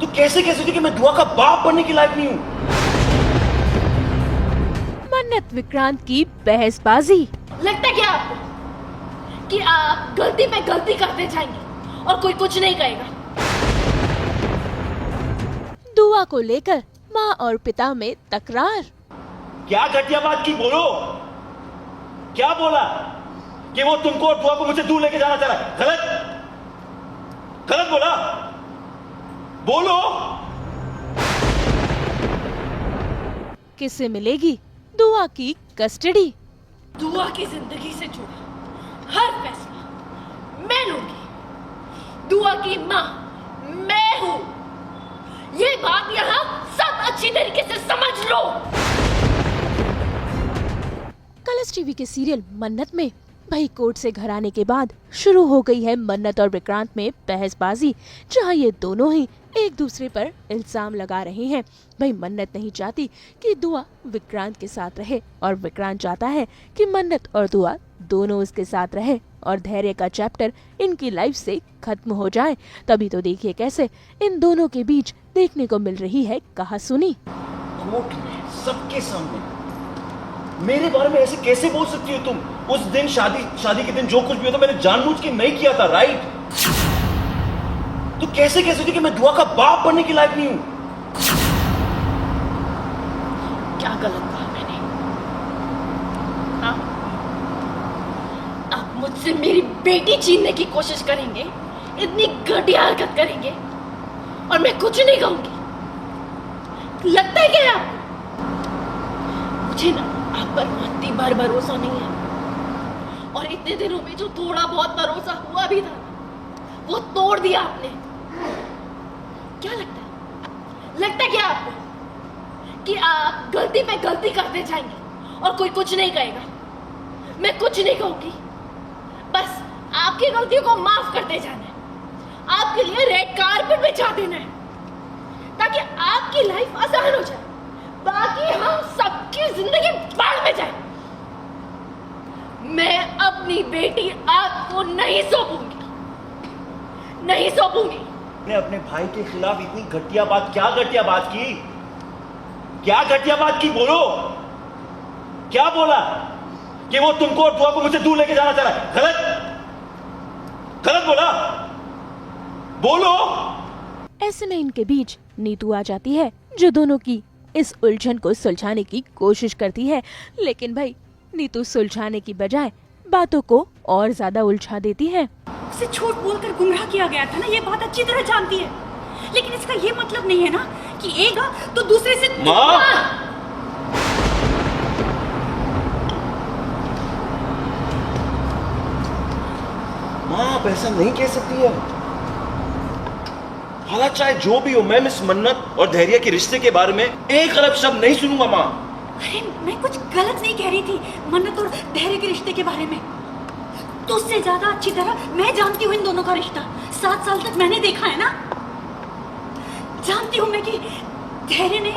तो कैसे कह सकती है कि मैं दुआ का बाप बनने के लायक नहीं हूँ? मन्नत विक्रांत की बहसबाजी। लगता क्या आपको कि आप गलती पे गलती करते जाएंगे और कोई कुछ नहीं कहेगा? दुआ को लेकर माँ और पिता में तकरार। क्या घटिया बात की, बोलो। क्या बोला कि वो तुमको और दुआ को मुझसे दूर लेके जाना चाह रहा है? गलत गलत बोला, बोलो। किससे मिलेगी दुआ की कस्टडी? दुआ की जिंदगी से जुड़ा हर फैसला मैं लूंगी। दुआ की माँ मैं हूँ, ये बात यहाँ सब अच्छी तरीके से समझ लो। कलर्स टीवी के सीरियल मन्नत में भाई कोर्ट से घर आने के बाद शुरू हो गई है मन्नत और विक्रांत में बहसबाजी, जहां ये दोनों ही एक दूसरे पर इल्जाम लगा रहे हैं। भाई मन्नत नहीं चाहती कि दुआ विक्रांत के साथ रहे और विक्रांत चाहता है कि मन्नत और दुआ दोनों उसके साथ रहे और धैर्य का चैप्टर इनकी लाइफ से खत्म हो जाए। तभी तो देखिए कैसे इन दोनों के बीच देखने को मिल रही है कहासुनी। कोर्ट में सबके सामने मेरे बारे में ऐसे कैसे बोल सकती हो तुम? उस दिन शादी के दिन जो कुछ भी होता मैंने जानबूझ के नहीं किया था, राइट? तो कैसे कह सकती हो कि मैं दुआ का बाप बनने के लायक नहीं हूं? क्या गलत कहा मैंने? हाँ? आप मुझसे मेरी बेटी छीनने की कोशिश करेंगे, इतनी घटिया हरकत करेंगे और मैं कुछ नहीं कहूंगी? लगता है क्या आपको? मुझे ना आप पर इतनी बार भरोसा नहीं है, और इतने दिनों में जो थोड़ा बहुत भरोसा हुआ भी था वो तोड़ दिया आपने। क्या लगता है? लगता क्या आपको कि आप गलती पे गलती करते जाएंगे और कोई कुछ नहीं कहेगा? मैं कुछ नहीं कहूंगी, बस आपकी गलतियों को माफ करते जाना है। आपके लिए रेड कारपेट बिछा देना है ताकि आपकी लाइफ आसान हो जाए, बाकी हम सबकी जिंदगी बाढ़ में जाए। मैं अपनी बेटी आपको नहीं सौंपूंगी, नहीं सौंपूंगी। ने अपने भाई के खिलाफ इतनी घटिया बात, क्या घटिया बात की? क्या घटिया बात की, बोलो। क्या बोला कि वो तुमको और दुआ को मुझसे दूर लेके जाना चाह रहा है? गलत गलत बोला, बोलो। ऐसे में इनके बीच नीतू आ जाती है, जो दोनों की इस उलझन को सुलझाने की कोशिश करती है। लेकिन भाई नीतू सुलझाने की बजाय बातों को और ज्यादा उलझा देती है। उसे झूठ बोलकर गुमराह किया गया था ना, ये बात अच्छी तरह जानती है, लेकिन इसका ये मतलब नहीं है ना कि एक तो दूसरे से। माँ! माँ, आप ऐसा नहीं कह सकती है। हालात चाहे जो भी हो, मैं मिस मन्नत और धैर्य के रिश्ते के बारे में एक गलत शब्द नहीं सुनूंगा। माँ, अरे मैं कुछ गलत नहीं कह रही थी मन्नत और धैर्य के रिश्ते के बारे में। तो उससे ज्यादा अच्छी तरह मैं जानती हूँ इन दोनों का रिश्ता। 7 साल तक मैंने देखा है ना, जानती हूँ मैं कि धैर्य ने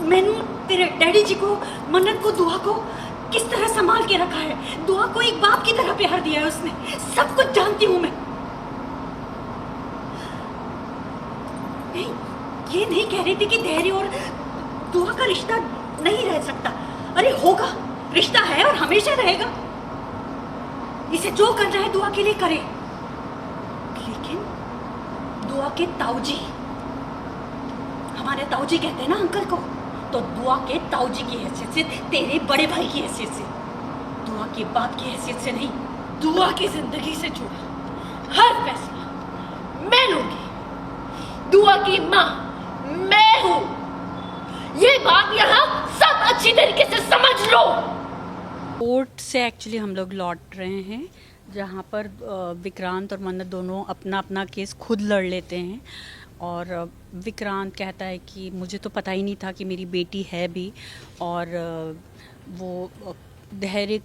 मैनू, तेरे डैडी जी को, मन्नत को, दुआ को किस तरह संभाल के रखा है। दुआ को एक बाप की तरह प्यार दिया है उसने, सब कुछ जानती हूँ मैं। ये नहीं कह रही थी कि धैर्य और दुआ का रिश्ता नहीं रह सकता। अरे होगा, रिश्ता है और हमेशा रहेगा। इसे जो करना है दुआ के लिए करे, लेकिन दुआ के ताऊजी, हमारे ताऊजी कहते हैं ना अंकल को, तो दुआ के ताऊजी की हैसियत से, तेरे बड़े भाई की हैसियत से, दुआ के बाप की हैसियत से नहीं। दुआ की जिंदगी से जुड़ा हर फैसला मैं लूंगी। दुआ की माँ मैं हूँ, ये बात यहाँ सब अच्छी तरीके से समझ लो। कोर्ट से एक्चुअली हम लोग लौट रहे हैं, जहाँ पर विक्रांत और मन्नत दोनों अपना अपना केस खुद लड़ लेते हैं। और विक्रांत कहता है कि मुझे तो पता ही नहीं था कि मेरी बेटी है भी, और वो धैर्य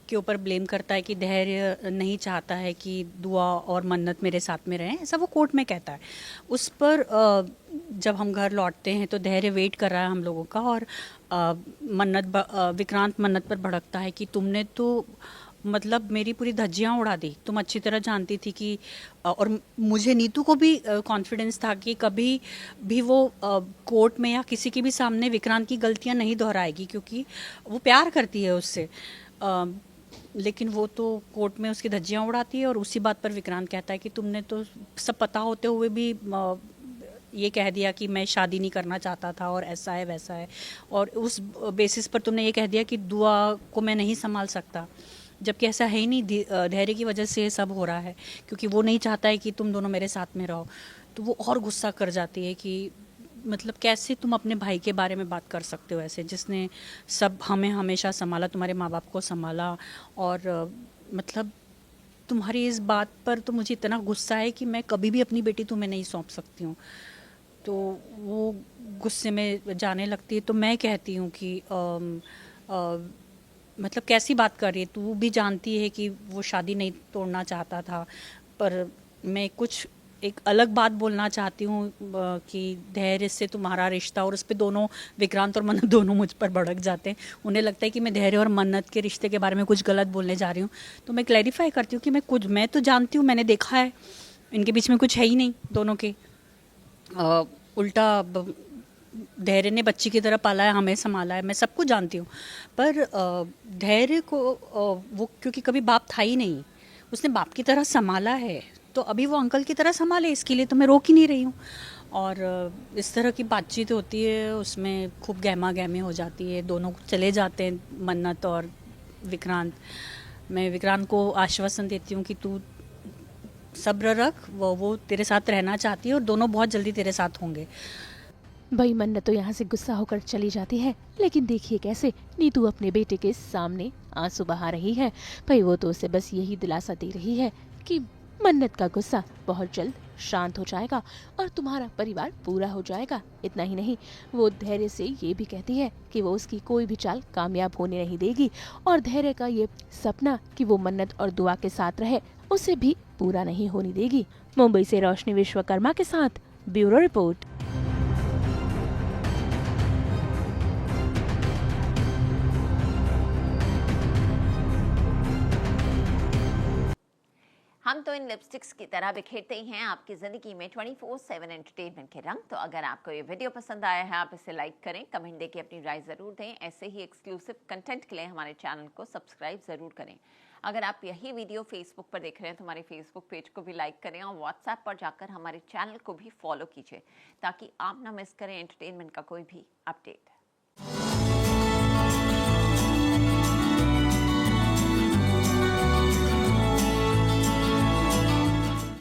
के ऊपर ब्लेम करता है कि धैर्य नहीं चाहता है कि दुआ और मन्नत मेरे साथ में रहें, ऐसा वो कोर्ट में कहता है। उस पर जब हम घर लौटते हैं तो धैर्य वेट कर रहा है हम लोगों का, और विक्रांत मन्नत पर भड़कता है कि तुमने तो मतलब मेरी पूरी धज्जियां उड़ा दी। तुम अच्छी तरह जानती थी कि और मुझे नीतू को भी कॉन्फिडेंस था कि कभी भी वो कोर्ट में या किसी के भी सामने विक्रांत की गलतियां नहीं दोहराएगी, क्योंकि वो प्यार करती है उससे। लेकिन वो तो कोर्ट में उसकी धज्जियां उड़ाती है और उसी बात पर विक्रांत कहता है कि तुमने तो सब पता होते हुए भी ये कह दिया कि मैं शादी नहीं करना चाहता था और ऐसा है वैसा है, और उस बेसिस पर तुमने ये कह दिया कि दुआ को मैं नहीं संभाल सकता, जबकि ऐसा है ही नहीं। धैर्य की वजह से ये सब हो रहा है, क्योंकि वो नहीं चाहता है कि तुम दोनों मेरे साथ में रहो। तो वो और गुस्सा कर जाती है कि मतलब कैसे तुम अपने भाई के बारे में बात कर सकते हो ऐसे, जिसने सब हमें हमेशा संभाला, तुम्हारे माँ बाप को संभाला, और मतलब तुम्हारी इस बात पर तो मुझे इतना गुस्सा है कि मैं कभी भी अपनी बेटी तुम्हें नहीं सौंप सकती हूँ। तो वो गुस्से में जाने लगती है। तो मैं कहती हूँ कि मतलब कैसी बात कर रही है, तू भी जानती है कि वो शादी नहीं तोड़ना चाहता था, पर मैं कुछ एक अलग बात बोलना चाहती हूँ कि धैर्य से तुम्हारा रिश्ता, और उस पर दोनों विक्रांत और मन्नत दोनों मुझ पर भड़क जाते हैं। उन्हें लगता है कि मैं धैर्य और मन्नत के रिश्ते के बारे में कुछ गलत बोलने जा रही हूँ। तो मैं क्लैरिफाई करती हूँ कि मैं तो जानती हूँ, मैंने देखा है इनके बीच में कुछ है ही नहीं दोनों के। उल्टा धैर्य ने बच्ची की तरह पाला है, हमें संभाला है, मैं सब कुछ जानती हूँ। पर धैर्य को वो क्योंकि कभी बाप था ही नहीं, उसने बाप की तरह संभाला है, तो अभी वो अंकल की तरह संभाले, इसके लिए तो मैं रोक ही नहीं रही हूँ। और इस तरह की बातचीत होती है, उसमें खूब गहमा गहमी हो जाती है, दोनों चले जाते हैं मन्नत और विक्रांत। मैं विक्रांत को आश्वासन देती हूँ कि तू सब्र रख, वो तेरे साथ रहना चाहती है और दोनों बहुत जल्दी तेरे साथ होंगे। भाई मन्नत तो यहाँ से गुस्सा होकर चली जाती है, लेकिन देखिए कैसे नीतू अपने बेटे के सामने आंसू बहा रही है। भाई वो तो उसे बस यही दिलासा दे रही है कि मन्नत का गुस्सा बहुत जल्द शांत हो जाएगा और तुम्हारा परिवार पूरा हो जाएगा। इतना ही नहीं, वो धैर्य से ये भी कहती है कि वो उसकी कोई भी चाल कामयाब होने नहीं देगी, और धैर्य का ये सपना कि वो मन्नत और दुआ के साथ रहे, उसे भी पूरा नहीं होने देगी। मुंबई से रोशनी विश्वकर्मा के साथ ब्यूरो रिपोर्ट। हम तो इन लिपस्टिक्स की तरह बिखेरते ही हैं आपकी ज़िंदगी में 24/7 एंटरटेनमेंट के रंग। तो अगर आपको ये वीडियो पसंद आया है, आप इसे लाइक करें, कमेंट देके अपनी राय ज़रूर दें। ऐसे ही एक्सक्लूसिव कंटेंट के लिए हमारे चैनल को सब्सक्राइब ज़रूर करें। अगर आप यही वीडियो फेसबुक पर देख रहे हैं तो हमारे फेसबुक पेज को भी लाइक करें और व्हाट्सएप पर जाकर हमारे चैनल को भी फॉलो कीजिए, ताकि आप ना मिस करें एंटरटेनमेंट का कोई भी अपडेट।